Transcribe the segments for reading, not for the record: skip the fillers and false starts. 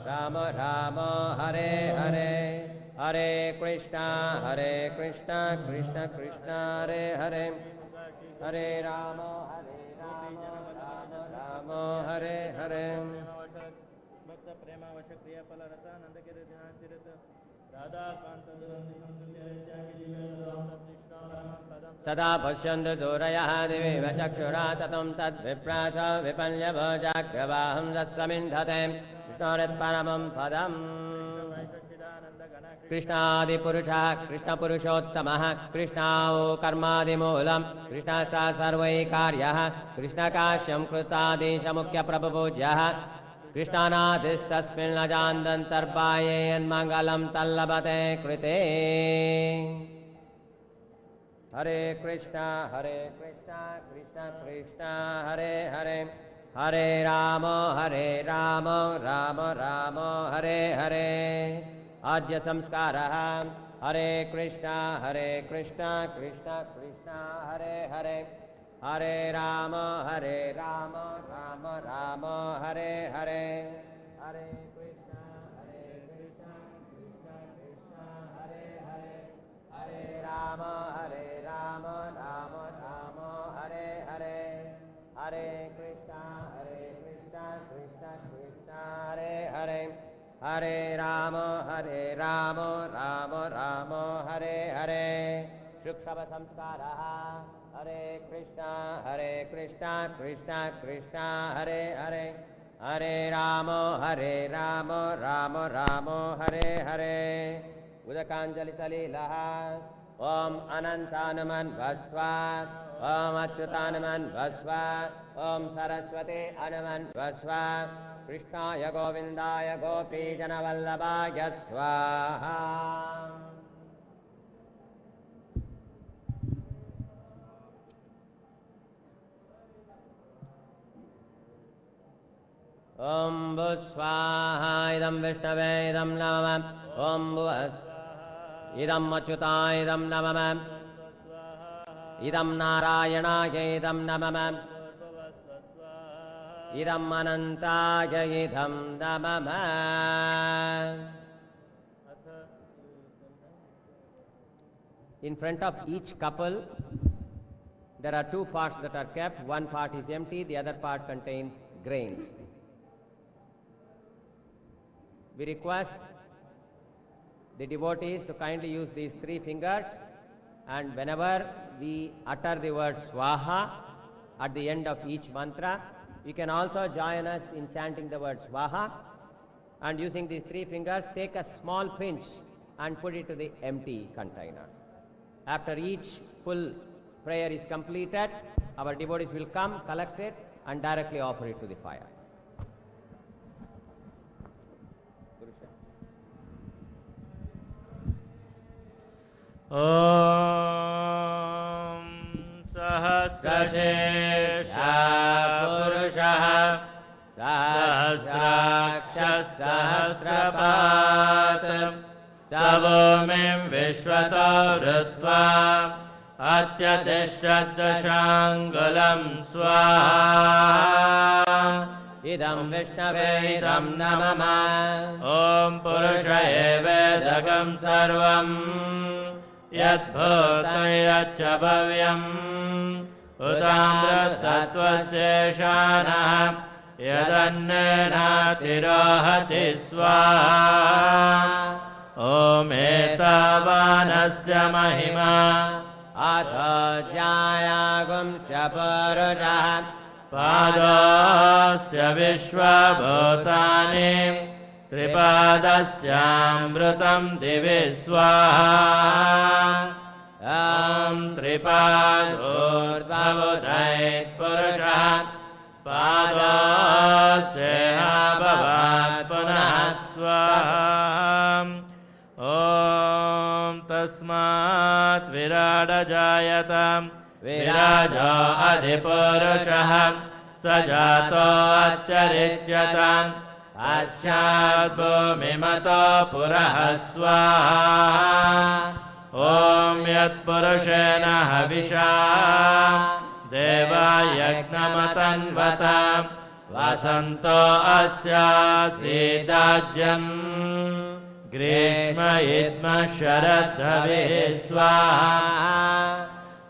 राम राम हरे हरे हरे कृष्णा कृष्ण कृष्ण हरे हरे हरे राम राम राम हरे हरे भक्त प्रेमावश क्रियाफल रस नंदगिरी दिनांतिरत राधा कांत सदा पश्यन्तु सूरयः दिवि चक्षुरा ततं तद्विप्रास विपल्यभोजाग्रवाहं तस्मिन्धते विष्णोरित्परमं पदम् कृष्णादिपुरुषः कृष्णपुरुषोत्तमः कृष्णावो कर्मादिमूलं कृष्णः सर्वैकार्यः कृष्णकाश्यं कृतादिशमुख्यप्रभुपूज्यः कृष्णानादिस्तस्मिन् अजान्तर्बाह्येन्मङ्गलं तल्लभते कृते हरे कृष्णा कृष्ण कृष्ण हरे हरे हरे राम राम राम हरे हरे आद्य संस्कारः हरे कृष्णा कृष्ण कृष्ण हरे हरे हरे राम राम राम हरे हरे हरे कृष्णा कृष्ण कृष्ण हरे हरे हरे राम राम राम हरे हरे हरे कृष्णा कृष्ण कृष्ण हरे हरे हरे राम राम हरे हरे शुक्षव संस्कारः हरे कृष्णा कृष्ण कृष्ण हरे हरे हरे राम राम हरे हरे उदकांजलि सलीलः ओम अनंतानुमन्वस्व ओम अच्युतानुमन्वस्व ओम सरस्वती अनुमन्वस्व कृष्णाय गोविंदाय गोपीजनवल्लभाय स्वाहा ओम भू स्वाहा इदं विष्णवे इदं नमः ओम भुव इदं अच्युताय इदं नमः इदं नारायणाय इदं नमः इदं अनंताय इदं नमः In front of each couple there are two parts that are kept. One part is empty, the other part contains grains. We request the devotees to kindly use these three fingers, and whenever we utter the word Swaha at the end of each mantra, you can also join us in chanting the word Swaha, and using these three fingers take a small pinch and put it to the empty container. After each full prayer is completed, our devotees will come, collect it and directly offer it to the fire. Om Sahasrasesha Purushah Sahasrakshas Sahasrapat Savomim Vishwato Vrutva Atyatishradashangulam Swaha Idam Vishnave idam namama Om Purushaye Vedagam Sarvam Yat bhutam yat cha bhavyam Utamra tattvaseshanah Yadannena tirohati swaha Om etavanasya mahima Atha jayagum chaparujah Padasya vishwabhutani Tripadasyaamrutam divi swaha Am tripadurdhavudait purushah Padasya bhavat punah swaha Om tasmat virada jayatam Viraja adhipurushah Sajato atyaricyatam Ashyad bhumimato purahaswaha Om yat purushena havisha Deva yagnamatanvata वसन्तो अस्यासीदाज्यम् ग्रीष्म इद्मः शरद्धवेः स्वाहा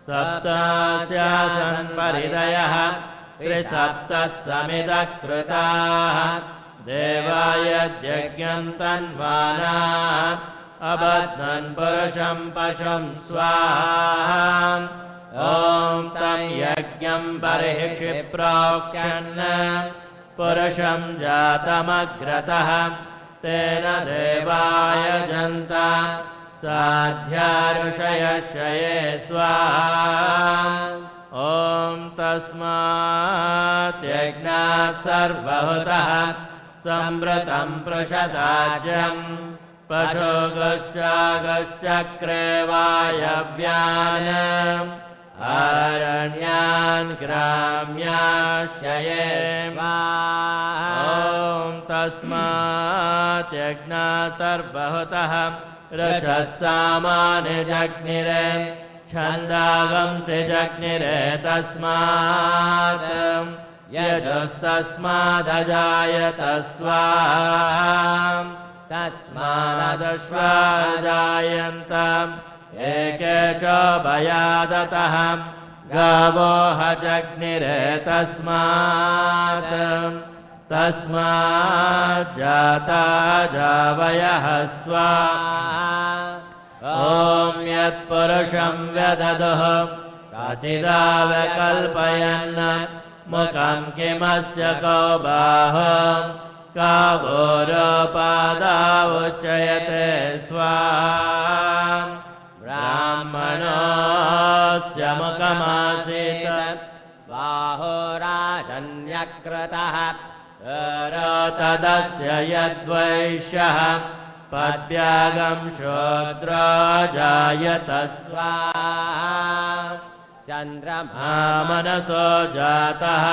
सप्तास्यासन् परिदयः त्रिसप्तः समिदः कृताः देवायद्यज्ञम् तन्वानाः अबध्नन् पुरुषं पशुं स्वाहा ॐ तं यज्ञम् बर्हिषि प्रोक्षन् पुरुषं जातमग्रतः तेन देवायजन्त साध्या ऋषयशये स्वाहा ॐ तस्मात् यज्ञात् सर्वहुतः संवृतं पृषदाज्यम् पशुगश्चागश्चक्रे वायव्यान् अरण्यान् ग्राम्याशये स्वाहा ॐ तस्मात् यज्ञात् सर्वहुतः रजः सामानि जग्निरे छन्दागंसि जग्निरे तस्मात् यजुस्तस्मादजायत स्वाहा तस्मादश्वाजायन्त एके च भयादतः गावो हजग्निरे तस्मात् जाता जावयः स्वाहा ॐ यत्पुरुषं व्यददुः कथिदावकल्पयन् मुखं किमस्य कौ बाहो कावोरपादावुच्यते स्वाहा ब्राह्मणस्य मुखमासीत् बाहोराजन्यकृतः तदस्य यद्वैश्यः पद्भ्यागं शूद्रो जायत स्वाहा चन्द्रमा मनसो जातः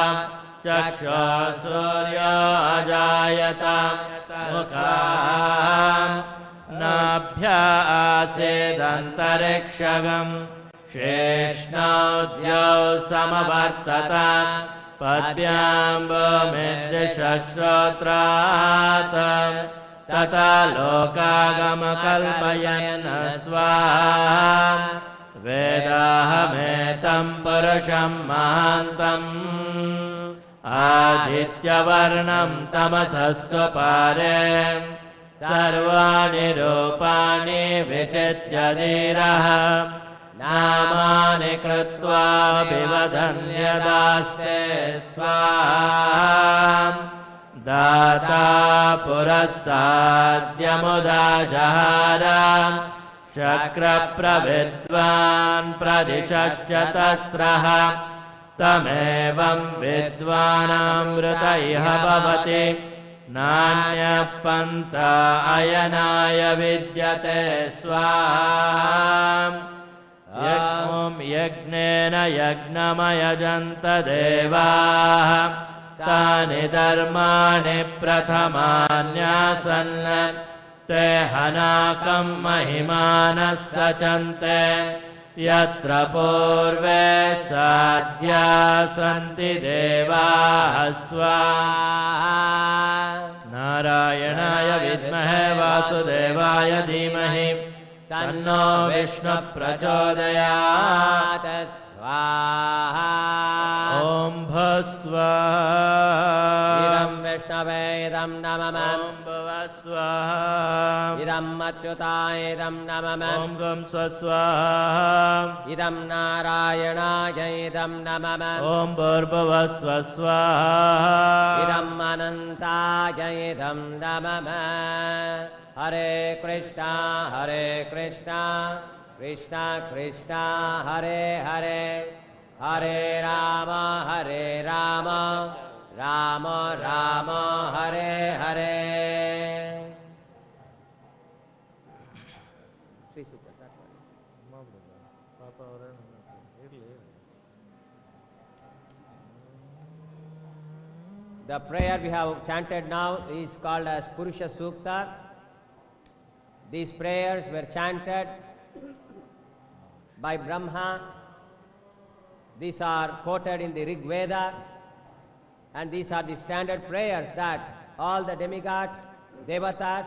चक्षुः सूर्यो अजायत मुखाः नाभ्या आसीदन्तरिक्षगम् शेष्णोद्यौ समवर्तत पद्भ्यां भूमिर्दिशश्रोत्रात् तथा लोकागमकल्पयन् स्वाहा वेदाहमेतं पुरुषं महान्तम् आदित्यवर्णं तमसस्तु पारे सर्वाणि रूपाणि विचित्य धीरः नामानि कृत्वा विवदन्यदास्ते स्वाहा दाता पुरस्ताद्यमुदा जहार शक्रप्रविद्वान् प्रदिशश्च तस्रः तमेवं विद्वानामृत इह भवति नान्यपन्था अयनाय विद्यते स्वाहा यज्ञेन यज्ञमयजन्त देवाः तानि धर्माणि प्रथमान्यासन् ते हनाकं महिमानः सचन्ते यत्र पूर्वे साध्या सन्ति देवाः स्वाहा नारायणाय विद्महे वासुदेवाय धीमहि तन्नो विष्णुः प्रचोदयात् स्वाहा ॐ भस्वाहा इदं विष्णवे इदं नमः ॐ भवस्वाहा इदं अच्युताय इदं नमः ॐ गं स्वस्वाहा इदं नारायणाय इदं नमः ॐ भूर्भुवस्वस्वाहा इदं अनन्ताय इदं नमः हरे Krishna Krishna Krishna Hare Hare Hare Ram Ram Ram Hare Hare The prayer we have chanted now is called as Purusha Sukta. These prayers were chanted by Brahma. These are quoted in the Rig Veda. And these are the standard prayers that all the demigods, devatas,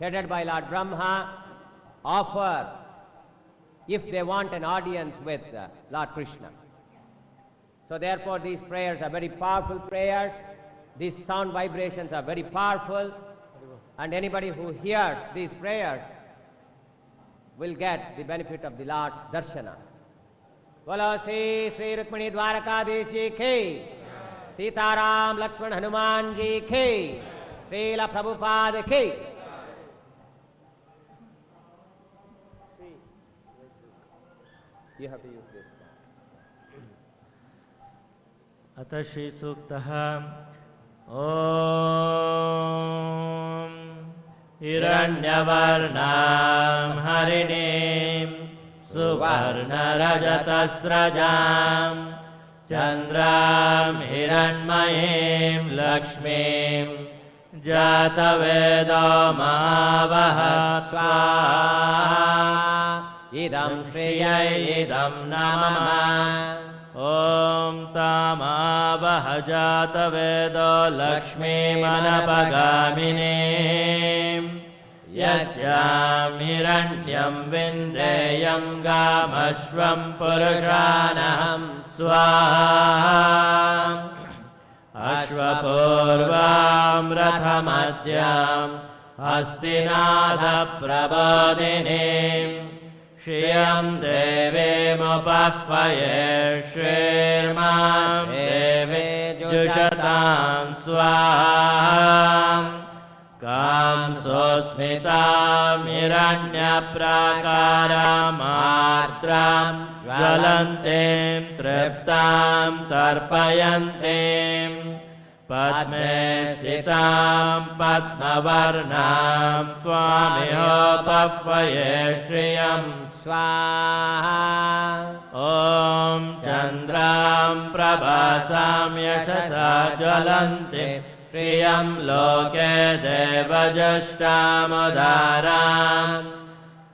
headed by Lord Brahma, offer if they want an audience with Lord Krishna. So therefore these prayers are very powerful prayers. These sound vibrations are very powerful, and anybody who hears these prayers will get the benefit of the Lord's darshana. Bolo Sri Sri Rukmini Dwarakadhish Ji ki, Sitaram Lakshman Hanuman Ji ki, Srila Prabhupada ki. You have to use this. अतः श्री सूक्तः ॐ हिरण्यवर्णां हरिणीं सुवर्णरजतस्रजां चन्द्रां हिरण्मयीं लक्ष्मीं जातवेदो महावः स्वाहा इदं श्रियै इदं नमः ॐ तामावह जातवेदो लक्ष्मीमनपगामिनीं यस्यां हिरण्यं विन्देयं गामश्वं पुरुषानहं स्वाहा अश्वपूर्वां रथमद्यां हस्तिनाथप्रबोधिनीं श्रियं देवीमुपह्वये श्रीर्मां देवी जुषतां स्वाहा कांसोऽस्मितां हिरण्यप्राकारामार्द्रां ज्वलन्तीं तृप्तां तर्पयन्तीं पद्मे स्थितां पद्मवर्णां त्वामिहोपह्वये श्रियं स्वाहा ॐ चन्द्रां प्रभासां यशसा ज्वलन्तीं श्रियं लोके देवजुष्टामुदारां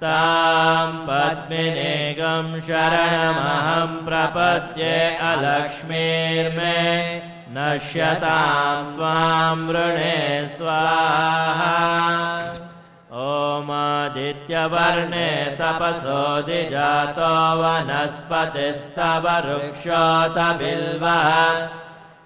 तां पद्मिनीगं शरणमहं प्रपद्ये अलक्ष्मीर्मे नश्यतां त्वां वृणे स्वाहा ओमादित्यवर्णे तपसोऽधिजातो वनस्पतिस्तव वृक्षोऽत बिल्वः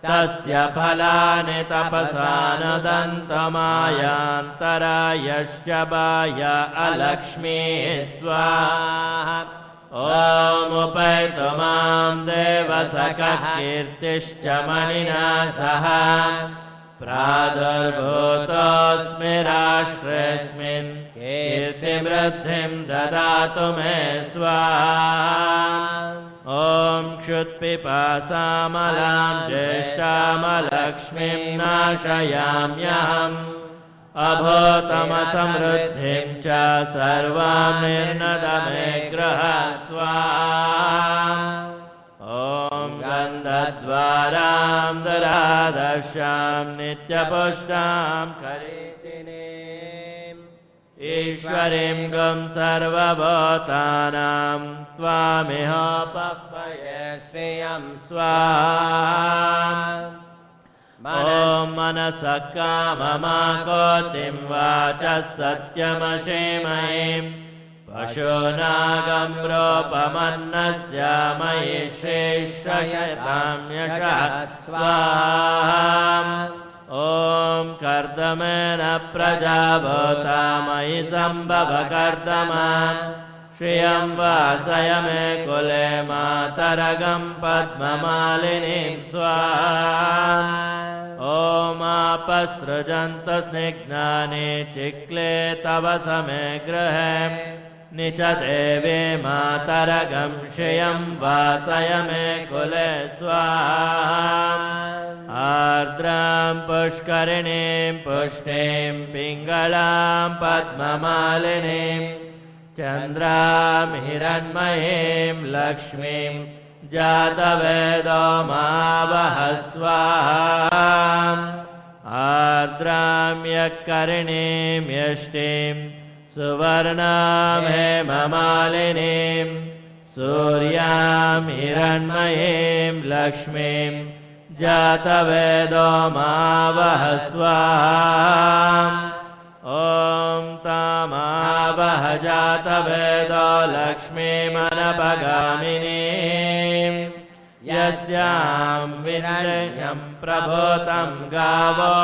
तस्य फलानि तपसानुदन्तमायान्तरायश्च बाह्य अलक्ष्मीः स्वाहा ॐमुपैतु मां देवसखः कीर्तिश्च मणिना सह प्रादुर्भूतोऽस्मि राष्ट्रेऽस्मिन् कीर्तिवृद्धिं ददातु मे स्वाहा ॐ क्षुत्पिपासामलां ज्येष्ठामलक्ष्मीं नाशयाम्यहम् अभूतमसमृद्धिं च सर्वां निर्नदमे गृह स्वाहा ॐ गन्धद्वारां दरादर्शां नित्यपुष्टां करीषिणीम् ईश्वरीं गं सर्वभूतानां त्वामिहोपह्वये श्रियं स्वाहा ॐ मनसः काममाकोतिं वाचः सत्यमशीमयीं पशूनागं रूपमन्नस्य मयि श्रीश्रयतां यशः स्वाहा ॐ कर्दमेन प्रजाभूता मयि सम्भव कर्दमा श्रियं वासय मे कुले मातरगं पद्ममालिनीं स्वाहा ॐ आपसृजन्त स्निग्धानि चिक्ले तव समे गृहे निच देवे मातरगं श्रियं वासय मे कुले स्वाहा आर्द्रां पुष्करिणीं पुष्टिं पिङ्गलां पद्ममालिनीं चन्द्रां हिरण्मयीं लक्ष्मीं जातवेदो मावह स्वाहा आर्द्रां यःकरिणीं यष्टिं सुवर्णां हेममालिनीं सूर्यां हिरण्मयीं लक्ष्मीं जातवेदो मावह स्वाहा ॐ तामावह जातवेदो लक्ष्मीमनपगामिनीं यस्यां विनयं प्रभूतं गावो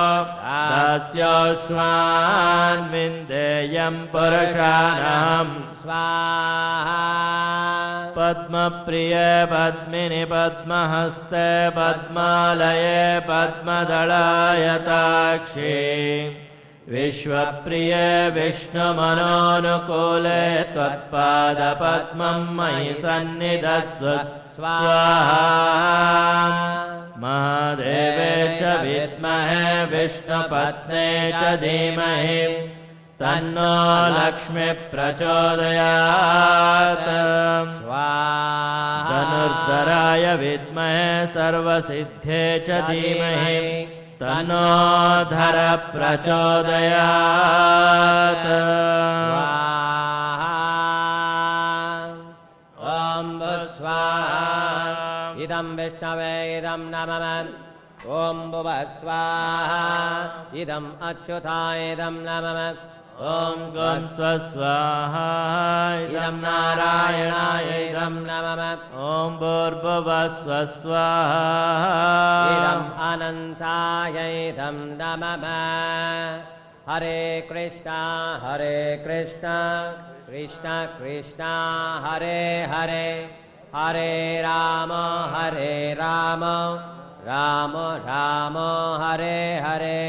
तस्योश्वान् विन्देयं पुरुषाणां स्वाहा पद्मप्रिये पद्मिनि पद्महस्ते पद्मालये पद्मदलायताक्षी विश्वप्रिये विष्णुमनोनुकूले त्वत्पादपद्मं मयि सन्निधस्व स्वाहा महादेवे च विद्महे विष्णुपत्ने च धीमहि तन्नो लक्ष्मी प्रचोदयात् स्वाहा धनुर्धराय विद्महे सर्वसिद्धे च धीमहि तन्नो धर प्रचोदयात् स्वाहा ॐ स्वाहा इदं विष्णवे इदं नमः ॐ भुवः स्वाहा इदम् अच्युताय इदं नमः ॐ गं स्वस्वाहा इदं नारायणाय इदं नमः ॐ भूर्भुवः स्वस्वाहा इदम् अनन्ताय इदं नमः हरे कृष्णा कृष्ण कृष्ण हरे हरे हरे राम राम राम हरे हरे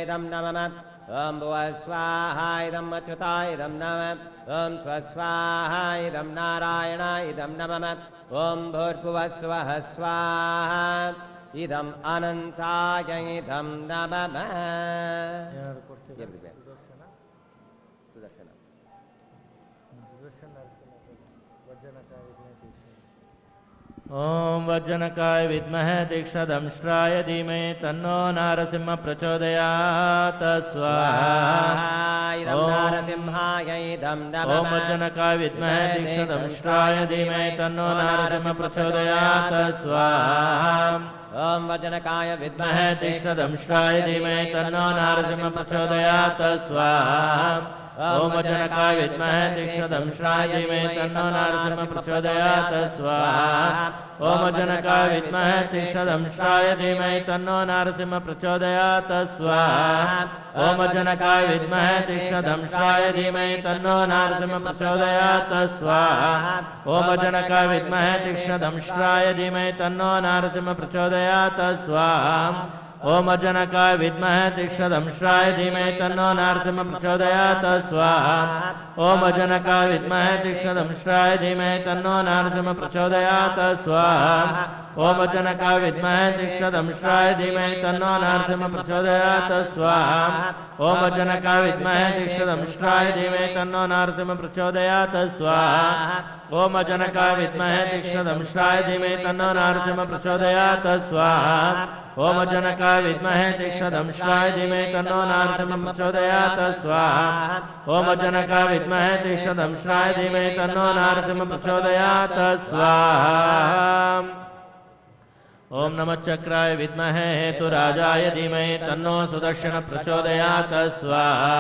इदं नमः ॐ भुवः स्वाहा इदम् अच्युताय इदं नमः ॐ स्वस्वाहा इदं नारायणाय इदं नमः ॐ भूर्भुवः स्वः स्वाहा इदम् अनन्ताय इदं नमः ॐ वज्रनकाय विद्महे तीक्ष्णदंष्ट्राय धीमहि तन्नो नारसिंह प्रचोदयात् स्वाहा इदं नारसिंहाय इदं ॐ नमः वज्रनकाय विद्महे तीक्ष्णदंष्ट्राय धीमहि तन्नो नारसिंह प्रचोदयात् स्वाहा ॐ वज्रनकाय विद्महे तीक्ष्णदंष्ट्राय धीमहि तन्नो नारसिंह प्रचोदयात् स्वाहा ॐ वज्रनकाय विद्महे तीक्ष्णदंष्ट्राय धीमहि तन्नो नारसिंह प्रचोदयात् स्वाहा ॐ वज्रनकाय विद्महे तीक्ष्णदंष्ट्राय धीमहि तन्नो नारसिंह प्रचोदयात् स्वाहा ॐ वज्रनकाय विद्महे तीक्ष्णदंष्ट्राय धीमहि तन्नो नारसिंह प्रचोदयात् स्वाहा ॐ वज्रनकाय विद्महे तीक्ष्णदंष्ट्राय धीमहि तन्नो नारसिंह प्रचोदयात् स्वाहा ॐ वज्रनकाय विद्महे तीक्ष्णदंष्ट्राय धीमहि तन्नो नारसिंह प्रचोदयात् स्वाहा ॐ वज्रनकाय विद्महे तीक्ष्णदंष्ट्राय धीमहि तन्नो नारसिंह प्रचोदयात् स्वाहा ॐ वज्रनकाय विद्महे तीक्ष्णदंष्ट्राय धीमहि तन्नो नारसिंह प्रचोदयात् स्वाहा ॐ वज्रनकाय विद्महे तीक्ष्णदंष्ट्राय धीमहि तन्नो नारसिंह प्रचोदयात् स्वाहा ॐ वज्रनकाय विद्महे तीक्ष्णदंष्ट्राय धीमहि तन्नो नारसिंह प्रचोदयात् स्वाहा ॐ वज्रनकाय विद्महे तीक्ष्णदंष्ट्राय धीमहि तन्नो नारसिंह प्रचोदयात् स्वाहा ॐ वज्रनकाय विद्महे तीक्ष्णदंष्ट्राय धीमहि तन्नो नारसिंह प्रचोदयात् स्वाहा ॐ नमः चक्राय विद्महे हेतुराजाय धीमहि तन्नो सुदर्शन प्रचोदयात् स्वाहा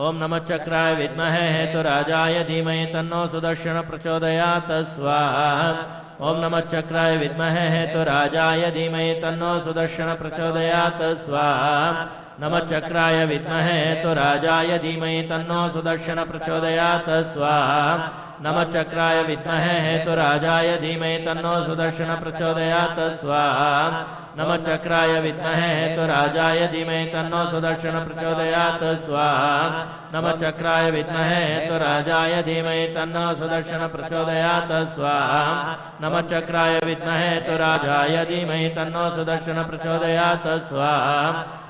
ॐ नमः चक्राय विद्महे हेतुराजाय धीमहि तन्नो सुदर्शन प्रचोदयात् स्वाहा ॐ नमः चक्राय विद्महे हेतुराजाय धीमहि तन्नो सुदर्शन प्रचोदयात् स्वाहा नमः चक्राय विद्महे हेतुराजाय धीमहि तन्नो सुदर्शन प्रचोदयात् स्वाहा नमः चक्राय विद्महे हेतुराजाय धीमहि तन्नो सुदर्शन प्रचोदयात् स्वाहा नमः चक्राय विद्महे हेतुराजाय धीमहि तन्नो सुदर्शन प्रचोदयात् स्वाहा नमः चक्राय विद्महे हेतुराजाय धीमहि तन्नो सुदर्शन प्रचोदयात् स्वाहा नमः चक्राय विद्महे हेतुराजाय धीमहि तन्नो सुदर्शन प्रचोदयात् स्वाहा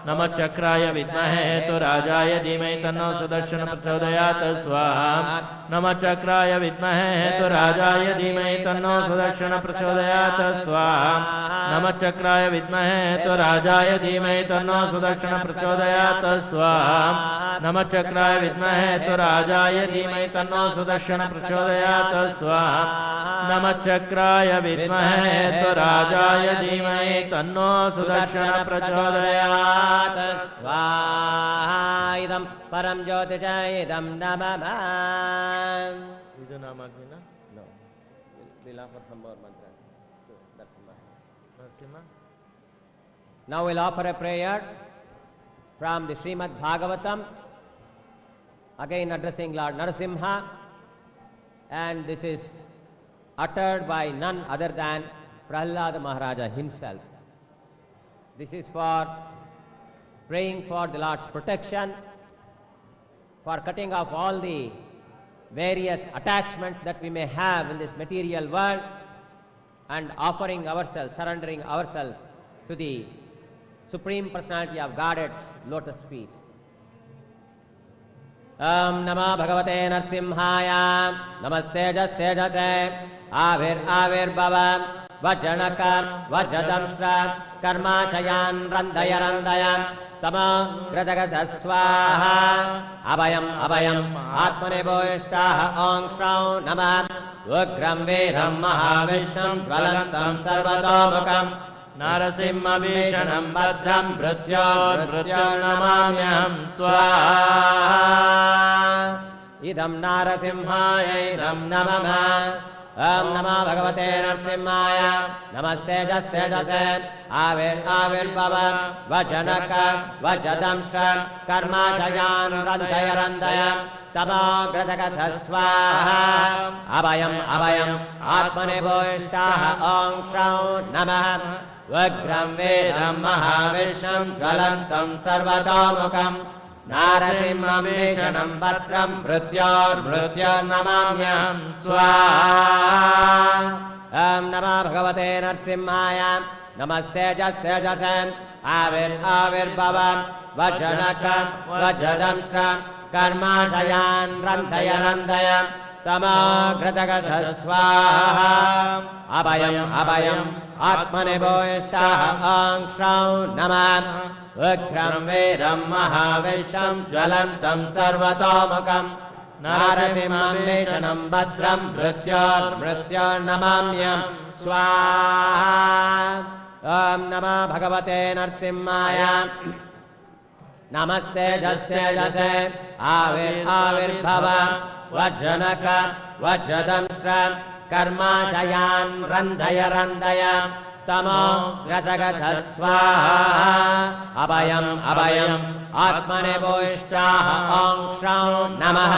नमः चक्राय विद्महे हेतुराजाय धीमहि तन्नो सुदर्शन प्रचोदयात् स्वाहा नमः चक्राय विद्महे हेतुराजाय धीमहि तन्नो सुदर्शन प्रचोदयात् स्वाहा नमः चक्राय विद्महे हेतुराजाय धीमहि तन्नो सुदर्शन प्रचोदयात् स्वाहा नमः चक्राय विद्महे हेतुराजाय धीमहि तन्नो सुदर्शन प्रचोदयात् स्वाहा नमः चक्राय विद्महे हेतुराजाय धीमहि तन्नो सुदर्शन प्रचोदयात् स्वाहा इदं परं ज्योतिष इदं नमः ಇದು ನಾಮಾಗ್ನಿನ No. We'll offer some more mantras to Narasimha. Narasimha Now we'll offer a prayer from the Srimad Bhagavatam, again addressing Lord Narasimha, and this is uttered by none other than Prahlada Maharaja himself. This is for praying for the Lord's protection, for cutting off all the various attachments that we may have in this material world, and offering ourselves, surrendering ourselves to the Supreme Personality of Godhead's lotus feet. Namah Bhagavate Narasimhaya, Namastejastejate, Avirbhava, Vajjanaka, Vajjadamshra, Karmachayan, Randaya, Tama, Grajagasa Swaha, Abhayam, Atmane Bhoishtaha, Om Shrau Namah, Ugram Vedam Mahavisham, Jvalantam Sarvatomukam, Narasimha Vishanam Bhadram Mrityornamamyam Swaha Idam Narasimhaya Idam Namah Om Namah Bhagavate Narasimhaya Namastejastejase Avirbhava Vajjanaka Vajjadamsha Karmachayan Randaya Tamo Grajagasa Swaha Abhayam Atmane Bhoishtaha Om Shrau Namah Ugram Vedam Mahavisham Jvalantam Sarvatomukam Narasimham Vishanam Bhadram Mrityornamamyam Swaha Om Namah Bhagavate Narasimhaya Namastejastejase Avirbhava Vajjanaka Vajjadamsha Karmachayan Randaya Tamo Grajagasa Swaha Abhayam Atmane Bhoishtaha Om Shrau Namah Ugram Vedam Mahavisham Jvalantam Sarvatomukam Narasimham Vishanam Bhadram Mrityornamamyam Swaha Om Namah Bhagavate Narasimhaya Namastejastejase Avirbhava Vajjanaka Vajjadamshra Karmachayan Randaya Tamo Grajagasa Swaha Abhayam Atmane Bhoishtaha Om Shrau Namah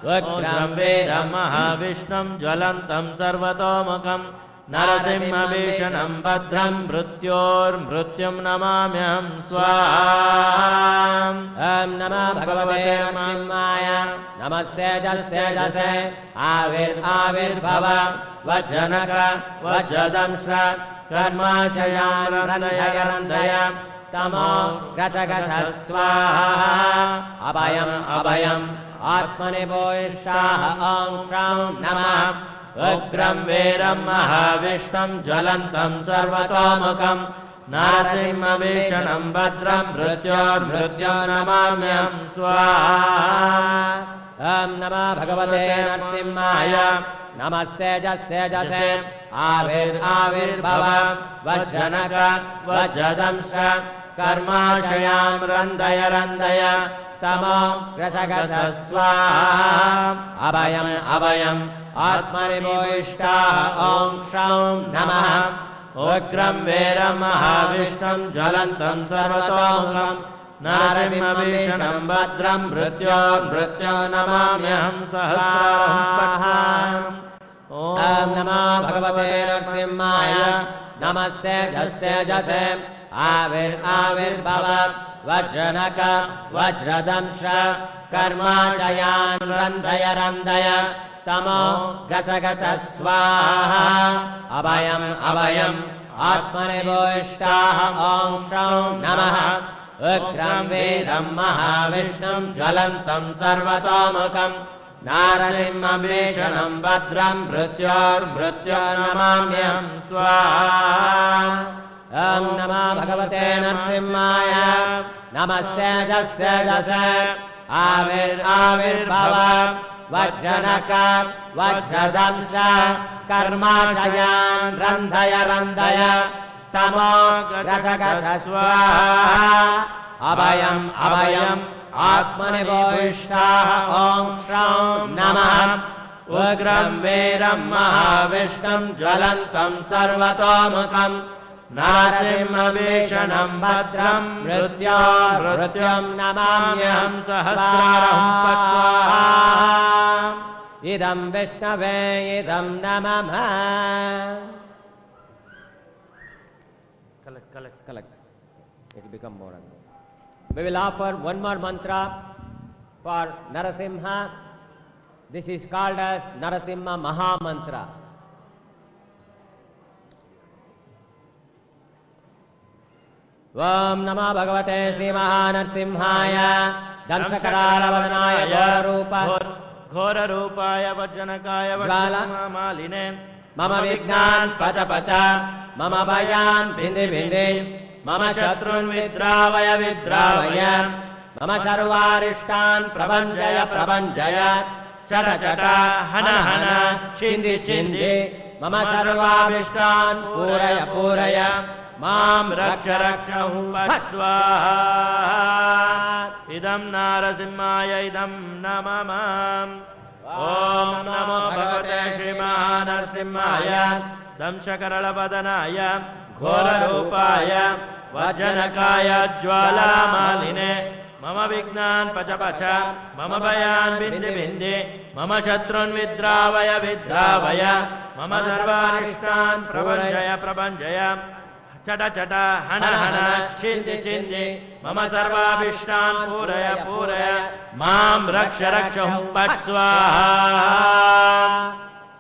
Ugram Vedam Mahavishnam Jvalantam Sarvatomukam Narasimha Vishanam Bhadram Mrityum Namamyam Swaha Om Namah Bhagavate Narasimhaya Namastejastejase Avirbhava Vajjanaka Vajjadamshra Karmachayan Randaya Tamo Grajagasa Swaha Abhayam Atmane Bhoishtaha Om Shrau Namah Ugram Vedam Mahavishnam Jvalantam Sarvatomukam Narasimha Vishanam Bhadram Mrityornamamyam Swaha Om Namah Bhagavate Narasimhaya Namastejastejase Avirbhava Vajjanaka Vajjadamsha Karmachayan Randaya Tamo Grajagasa Swaha Abhayam Atmane Bhoishtaha Om Shrau Namah Ugram Vedam Mahavishnam Jvalantam Sarvatomukam Narasimha Vishanam Bhadram Mrityornamamyam Swaha Om Namah Bhagavate Narasimhaya नमस्ते जस्तेजसे आविर्भाव वज्रनक वज्रदंश कर्माशयान् रन्धय रन्धय तमो गच गच स्वाहा अभयम् अभयम् आत्मनिभूष्टाः ॐ शौं नमः उग्रं वीरं महाविष्णुं ज्वलन्तं सर्वतोमुखम् नारसिंहं भीषणं भद्रं मृत्योर्मृत्योर्नमाम्यहं स्वाहा ॐ नमो भगवते नरसिंहाय नमस्ते जस्तेजसे आविर्भाव वज्रनक वज्रदंश कर्माशयान् रन्धय रन्धय तमो गच गच स्वाहा अभयम् अभयम् आत्मनिभूष्टाः ॐ शौं नमः उग्रं वीरं महाविष्णुं ज्वलन्तं सर्वतोमुखम् नारसिंहभीषणं भद्रं मृत्योर्मृत्युं नमाम्यहं सहस्रारं इदं विष्णवे इदं नमः collect it will become more and more. We will offer one more mantra for Narasimha. This is called as Narasimha Maha Mantra. Om Namah Bhagavate Shri Mahanarsimhaya Damshakaralavadanaaya Ghora Rupaya Vajjanakaya Vajjanamaline Mama Vignan Pacha Pacha Mama Bayan Bindi Bindi Mama Shatrun Vidravaya Vidravaya Mama Sarvarishtan Prabhanjaya Prabhanjaya Chata Chata Hana Hana Chindi Chindi Mama Sarvabhishtan Puraya Puraya Mam Raksha Raksha Swaha Idam Narasimhaya Idam Namamam Om Namo Bhagavate Shri Mahanarsimhaya Damshakaralavadhanaya Ghora Rupaya Vajjanakaya Jwalamaline Mama Vignan Pacha Pacha Mama Bayan Bindi Bindi Mama Shatrun Vidravaya Vidravaya Mama Sarvarishtan Prabhanjaya Prabhanjaya Chata Chata Hana Hana Chindi Chindi Mama Sarvabhishtan Puraya Puraya Mam Raksha Raksha Pat Swaha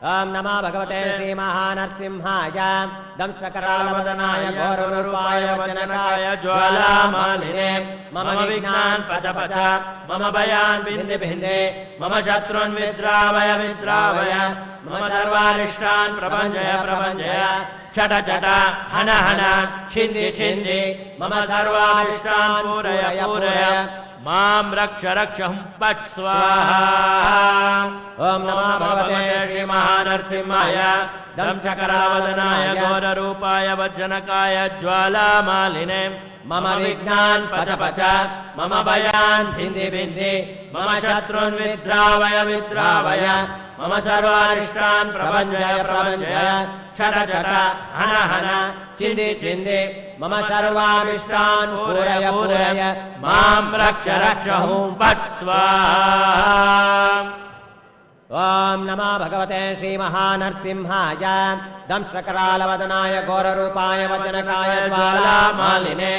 Om Namah Bhagavate Shri Mahanarsimhaya Damshakaralavadhanaya Ghorarupaya Vajjanakaya Jwalamaline Mama Vignan Pacha Pacha Mama Bayan Bindi Bindi Mama Shatrun Vidravaya Vidravaya Mama Sarvarishtan Prabhanjaya Prabhanjaya Chata Chata Hana Hana Chindi Chindi Mama Sarvabhishtan Puraya Puraya Mam Raksha Raksha Pat Swaha Om Namah Bhagavate Shri Mahanarsimhaya Damshakaralavadhanaya Ghora Rupaya Vajjanakaya Jwalamaline Mama Vignan Pacha Pacha Mama Bayan Bindi Bindi Mama Shatrun Vidravaya Vidravaya Mama Sarvarishtan Prabhanjaya Prabhanjaya Chata Chata Hana Hana Chindi Chindi Mama Sarvabhishtan Puraya Puraya Mam Raksha Raksha Pat Swaha Om Namah Bhagavate Shri Mahanarsimhaya Damshakaralavadhanaya Ghorarupaya Vajjanakaya Jwalamaline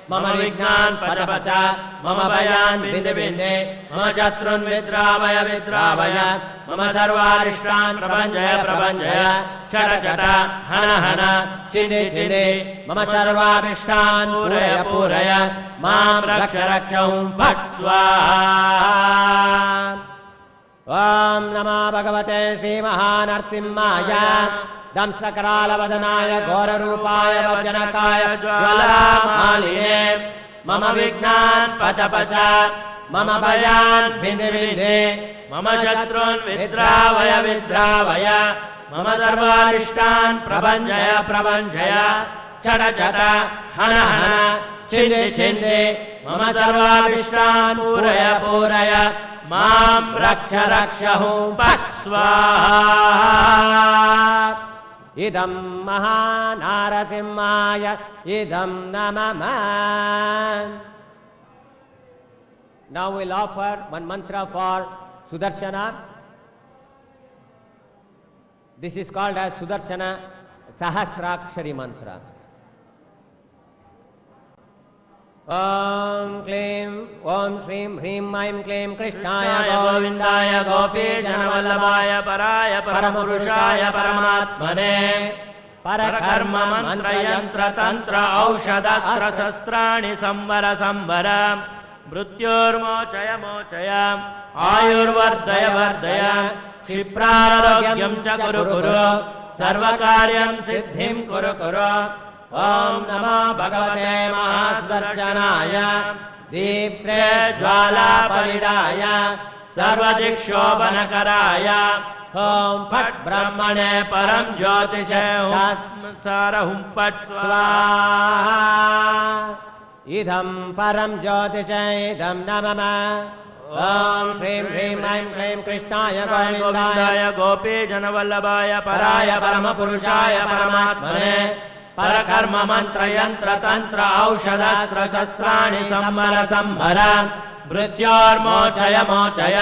Mama Vignan Pacha Pacha Mama Bayan Bindi Bindi Mama Shatrun Vidravaya Vidravaya Mama Sarvarishtan Prabhanjaya Prabhanjaya Chata Chata Hana Hana Chindi Chindi Mama Sarvabhishtan Puraya Puraya Mam Raksha Raksha Pat Swaha Om Namah Bhagavate Shri Mahanarsimhaya Damshakaralavadhanaya Ghorarupaya Vajjanakaya Jwalamaline Mama Vignan Pacha Pacha Mama Bayan Bindi Bindi Mama Shatrun Vidravaya Vidravaya Mama Sarvarishtan Prabhanjaya Prabhanjaya Chata Chata Hana Hana Chindi Chindi Mama Sarvabhishtan Puraya Puraya Mam Raksha Raksha Pat Swaha Idam Mahanarasimhaya Idam Namah. Now we'll offer one mantra for Sudarshana. This is called as Sudarshana सहस्राक्षरी मंत्र. ओम क्लीं ओम श्रीं ह्रीं ऐं क्लीं कृष्णाय गोविंदाय गोपी जनवल्लभाय पराय परमपुरुषाय परमात्मने परकर्म मंत्र यंत्र तंत्र औषधस्त्र शस्त्राणि संवर संवर मृत्योर्मोचय मोचय आयुर्वर्धय वर्धय क्षिप्रारोग्यं च कुरु कुरु सर्वकार्यं सिद्धिं कुरु कुरु. ओम नमो भगवते महासुदर्शनाय दीप्ते ज्वालापरिडाय सर्वदिक्षोभनकराय ओम फट् ब्रह्मणे परम ज्योतिषे सारहुं फट् स्वाहा. इदं परम ज्योतिषे इदं नमः. ओम श्रीं ह्रीं ऐं क्लीं कृष्णाय गोविंदाय गोपी जनवल्लभाय पराय परमपुरुषाय परमात्मने परकर्म मंत्र यंत्र तंत्र औषधस्त्र शस्त्राणि संवर संवर मृत्योर्मोचय मोचय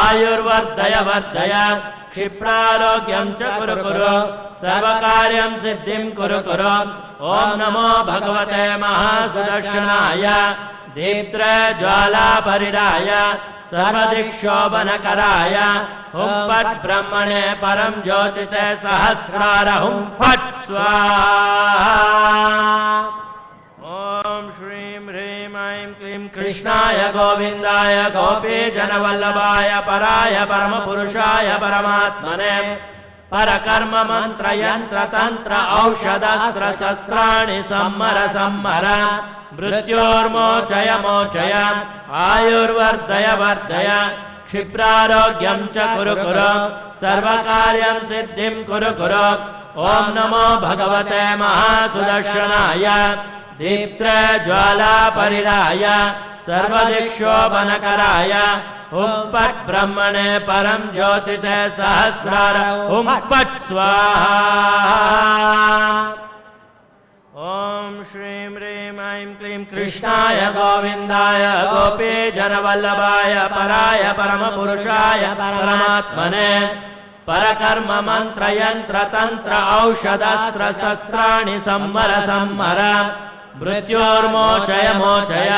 आयुर्वर्धय वर्धय क्षिप्रारोग्यं च कुरु कुरु सर्वकार्यं सिद्धिं कुरु कुरु. ओम नमो भगवते महासुदर्शनाय दीप्ते ज्वालापरिडाय सर्वदिक्षोभनकराय हुं फट् ब्रह्मणे परम ज्योतिषे सहस्रार हुं फट् स्वाहा. ओम श्रीं ह्रीं ऐं क्लीं कृष्णाय गोविंदाय गोपी जनवल्लभाय पराय परमपुरुषाय परमात्मने परकर्म मंत्र यंत्र तंत्र औषधस्त्र शस्त्राणि संवर संवर मृत्योर्मोचय मोचय आयुर्वर्धय वर्धय क्षिप्रारोग्यं च कुरु कुरु सर्वकार्यं सिद्धिं कुरु कुरु. ओम नमो भगवते महासुदर्शनाय दीप्ते ज्वालापरिडाय सर्वदिक्षोभनकराय हुं फट् ब्रह्मणे परम ज्योतिषे सहस्रार हुं फट् स्वाहा. ओम श्रीं ह्रीं ऐं क्लीं कृष्णाय गोविंदाय गोपी जनवल्लभाय पराय परमपुरुषाय परमात्मने परकर्म मंत्र यंत्र तंत्र औषधस्त्र शस्त्राणि संवर संवर मृत्योर्मोचय मोचय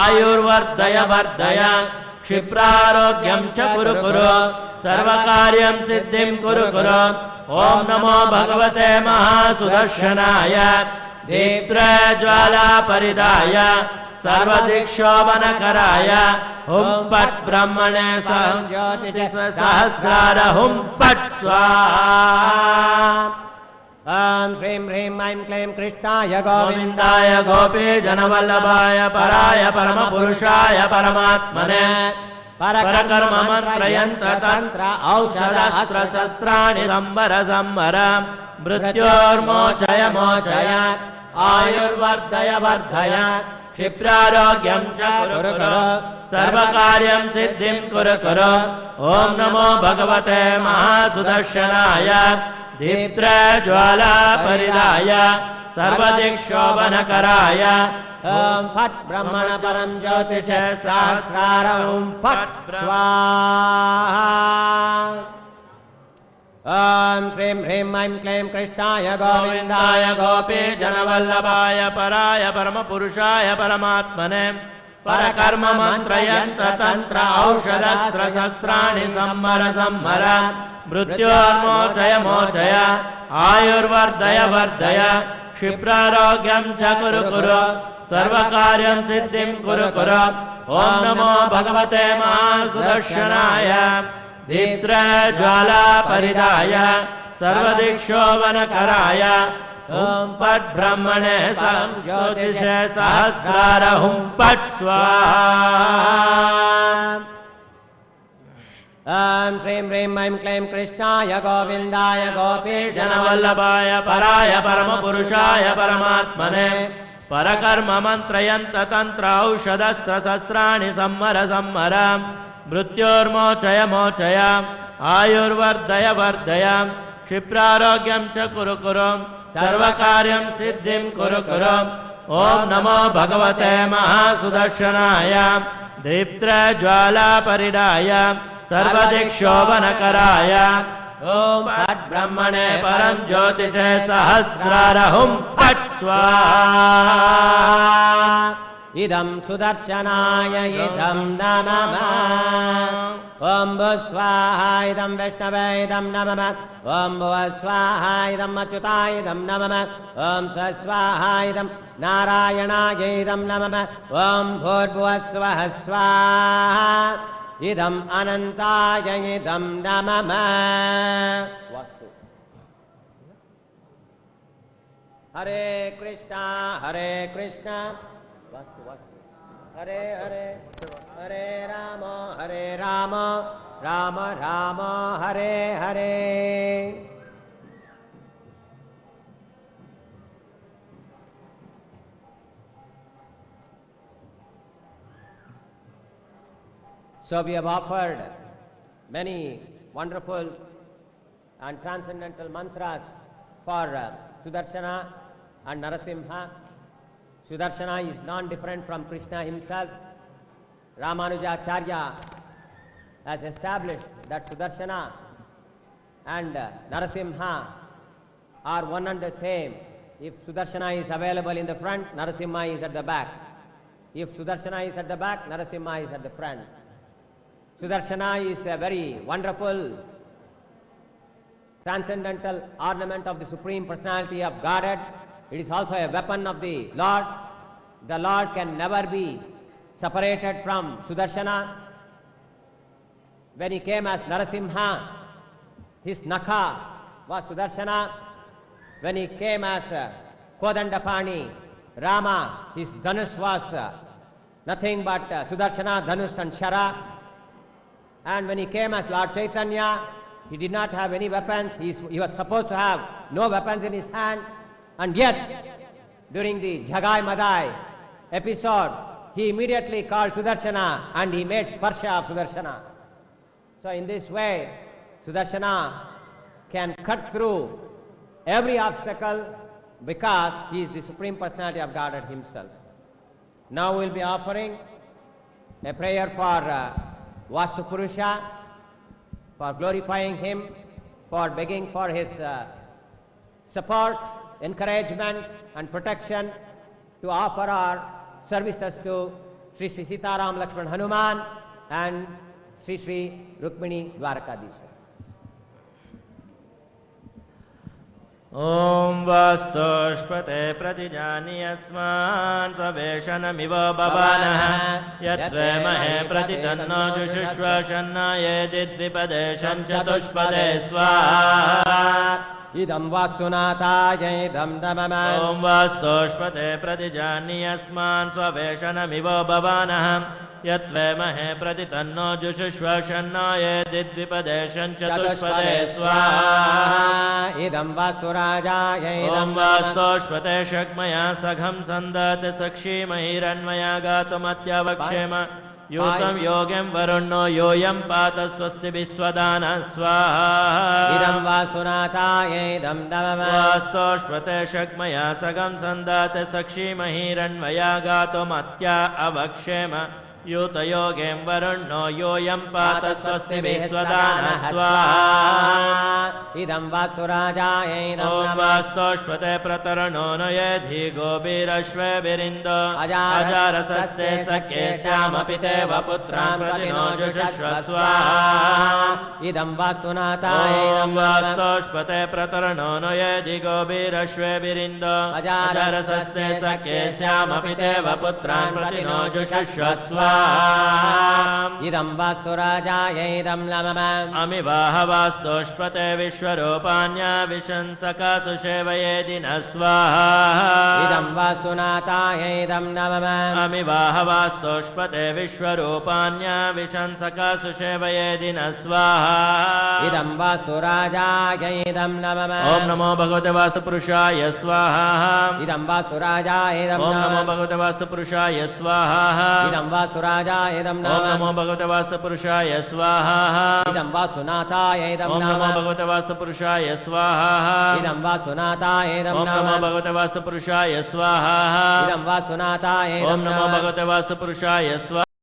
आयुर्वर्धय वर्धय क्षिप्रारोग्यं च कुरु कुरु सर्वकार्यं सिद्धिं कुरु कुरु. ओम नमो भगवते महासुदर्शनाय दीप्ते ज्वालापरिडाय सर्वदिक्षोभनकराय हुं फट् ब्रह्मणे सहस्रार हुं फट् स्वाहा. ओम श्रीं ह्रीं ऐं क्लीं कृष्णाय गोविंदाय गोपी जनवल्लभाय पराय परमपुरुषाय परमात्मने परकर्म मंत्र यंत्र तंत्र औषधस्त्र शस्त्राणि संवर संवर मृत्योर्मोचय मोचय आयुर्वर्धय वर्धय क्षिप्रारोग्यं च कुरु कुरु सर्वकार्यं सिद्धिं कुरु कुरु. ओम नमो भगवते महासुदर्शनाय दीप्ते ज्वालापरिडाय सर्वदिक्षोभनकराय ओम फट् ब्रह्मण परम ज्योतिषे सहस्रार हुं फट् स्वाहा. ओम श्रीं ह्रीं ऐं क्लीं कृष्णाय गोविंदाय गोपी जनवल्लभाय पराय परमपुरुषाय परमात्मने परकर्म मंत्र यंत्र तंत्र औषधस्त्र शस्त्राणि संवर संवर मृत्योर्मोचय मोचय आयुर्वर्धय वर्धय क्षिप्रारोग्यं च कुरु कुरु सर्वकार्यं सिद्धिं कुरु कुरु. ओम नमो भगवते महासुदर्शनाय दीप्ते ज्वालापरिडाय सर्वदिक्षोभनकराय हुं फट् ब्रह्मणे ज्योतिषे सहस्रार हुं फट् स्वाहा. ओम श्रीं ह्रीं ऐं क्लीं कृष्णाय गोविंदाय गोपी जनवल्लभाय पराय परमपुरुषाय परमात्मने परकर्म मंत्र यंत्र तंत्र औषधस्त्र शस्त्राणि संवर संवर मृत्योर्मोचय मोचय आयुर्वर्धय वर्धय क्षिप्रारोग्यं च कुरु कुरु सर्वकार्यं सिद्धिं कुरु कुरु. ओम नमो भगवते महासुदर्शनाय दीप्ते ज्वालापरिडाय सर्वदिक्षोभनकराय ॐ फट् ब्रह्मणे परं ज्योतिषे सहस्रारहुं फट् स्वाहा इदं सुदर्शनाय इदं नमः ॐ भुस्वाहा इदं विष्णवे इदं नमः ॐ भुवस्वाहा इदं अच्युताय इदं नमः ॐ स्वस्वाहा इदं नारायणाय इदं नमः ॐ भूर्भुवस्वः स्वाहा इदम् अनन्ताय इदं नमः हरे Krishna Hare Hare Hare Ram Ram Ram Hare Hare So we have offered many wonderful and transcendental mantras for Sudarshana and Narasimha. Sudarshana is non-different from Krishna himself. Ramanujacharya has established that Sudarshana and Narasimha are one and the same. If Sudarshana is available in the front, Narasimha is at the back. If Sudarshana is at the back, Narasimha is at the front. Sudarshana is a very wonderful transcendental ornament of the Supreme Personality of Godhead. It is also a weapon of the Lord. The Lord can never be separated from Sudarshana. When he came as Narasimha, his Nakha was Sudarshana. When he came as Kodandapani, Rama, his Dhanush was nothing but Sudarshana, Dhanush and Shara. And when he came as Lord Chaitanya, he did not have any weapons. He was supposed to have no weapons in his hand. And yet, during the Jagai Madai episode, he immediately called Sudarshana and he made Sparsha of Sudarshana. So in this way, Sudarshana can cut through every obstacle because he is the Supreme Personality of Godhead himself. Now we will be offering a prayer for Vastu Purusha, for glorifying him, for begging for his support, encouragement and protection, to offer our services to Sri Sri Sitaram Lakshman Hanuman and Sri Sri Rukmini Dwarakadisha. ॐ वास्तोष्पते प्रतिजानि अस्मान् स्ववेशनमिव भवानः यद्वेमहे प्रतितन्नो जुषुष्वशन्नायेदिद्विपदे चतुष्पदे स्वाहा इदं वास्तुनाथाय इदं नमः ॐ वास्तोष्पते प्रतिजानि अस्मान् स्ववेशनमिव भवानः यद्वेमहे प्रतितन्नो जुषुष्वशन्नायेदिद्विपदे चतुष्पदे स्वाहा इदं वास्तुराजाय ॐ वास्तोष्पते शक्मया सघं सन्दते सक्षीमहिरन्मया गातुमत्यवक्षेम यूतं योगं वरुणो योऽयं पात स्वस्ति विश्वदानः स्वाहा इदं वास्तुनाथाय इदं नमः वास्तोष्पते शक्मया सघं सन्दते सक्षीमहिरन्मया गातुमत्या अवक्षेम यूतयोगें वरुणो योऽयं पात स्वस्ति विश्वदानः स्वाहा इदं वास्तुराजाय इदं ॐ नमः वास्तोष्पते प्रतरणो न यधि गोभिरश्वेभिरिन्दो अजारसस्ते सख्ये स्यामपि ते वपुत्रान् प्रतिनो जुषस्व स्वाहा इदं वास्तुनाथाय इदं ॐ वास्तोष्पते प्रतरणो न यधि गोभिरश्वेभिरिन्दो अजारसस्ते सख्ये स्यामपि ते वपुत्रान् प्रतिनो जुषस्व स्वाहा इदं वास्तुराजाय इदं नमः अमिवाह वास्तोष्पते विश्वरूपाण्या विशंसकासु सेवयेदि न स्वाहा इदं वास्तुनाथाय इदं नमः अमिवाह वास्तोष्पते विश्वरूपाण्या विशंसकासु सेवयेदि न स्वाहा इदं वास्तुराजाय इदं नमः ॐ नमो भगवते वास्तुपुरुषाय स्वाहा इदं वास्तुराजाय इदं ॐ नमो नमः भगवते वास्तुपुरुषाय स्वाहा इदं वास्तुराजाय इदं ॐ नमः नमो भगवते वास्तुपुरुषाय स्वाहा इदं वास्तुनाथाय इदं ॐ नमो नमः भगवते वास्तुपुरुषाय स्वाहा इदं वास्तुनाथाय इदं ॐ नमो नमः भगवते वास्तुपुरुषाय स्वाहा इदं वास्तुनाथाय ॐ इदं नमो नमः भगवते वास्तुपुरुषाय स्वाहा